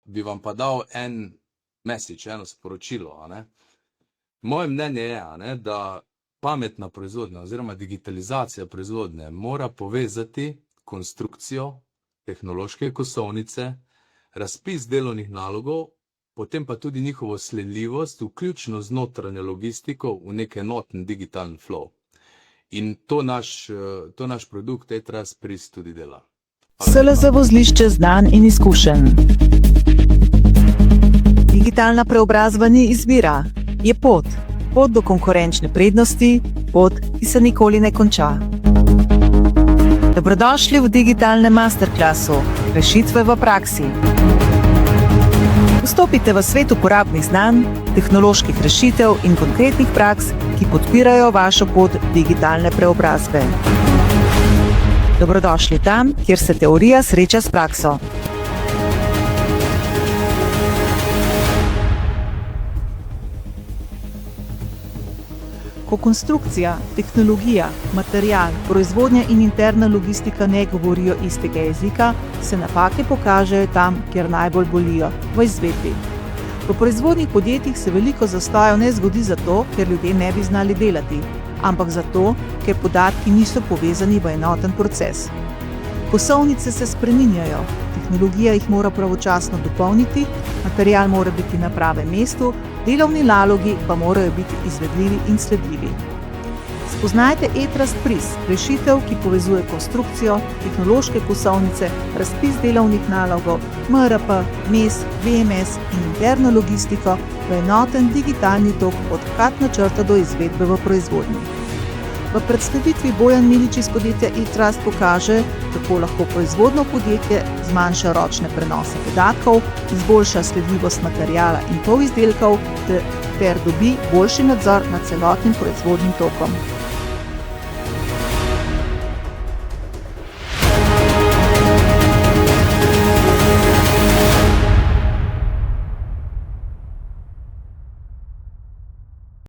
bi vam pa dal en message, eno sporočilo. A ne? Moje mnenje je, a ne, da pametna proizvodnja oziroma digitalizacija proizvodnje mora povezati konstrukcijo, tehnološke kosovnice, razpis delovnih nalogov, potem pa tudi njihovo sledljivost, vključno z notranjo logistiko v nek enoten digitalni flow. In to naš produkt eTrust Pris tudi dela. SLZ vozlišče znanj in izkušenj. Digitalna preobrazba ni izbira, je pot. Pot do konkurenčne prednosti, pot, ki se nikoli ne konča. Dobrodošli v digitalnem masterclassu Rešitve v praksi. Vstopite v svet uporabnih znanj, tehnoloških rešitev in konkretnih praks, ki podpirajo vašo pot digitalne preobrazbe. Dobrodošli tam, kjer se teorija sreča s prakso. Ko konstrukcija, tehnologija, material, proizvodnja in interna logistika ne govorijo istega jezika, se napake pokažejo tam, kjer najbolj bolijo, v izvedbi. V proizvodnih podjetjih se veliko zastojev ne zgodi zato, ker ljudje ne bi znali delati, ampak zato, ker podatki niso povezani v enoten proces. Kosovnice se spreminjajo, tehnologija jih mora pravočasno dopolniti, material mora biti na pravem mestu, delovni nalogi pa morajo biti izvedljivi in sledljivi. Spoznajte eTrust Pris, rešitev, ki povezuje konstrukcijo, tehnološke kosovnice, razpis delovnih nalogov, MRP, MES, VMS in interno logistiko v enoten digitalni tok od načrta do izvedbe v proizvodnji. V predstavitvi Bojan Milič iz podjetja eTrust pokaže, kako lahko proizvodno podjetje zmanjša ročne prenose podatkov, izboljša sledljivost materiala in polizdelkov ter dobi boljši nadzor nad celotnim proizvodnim tokom.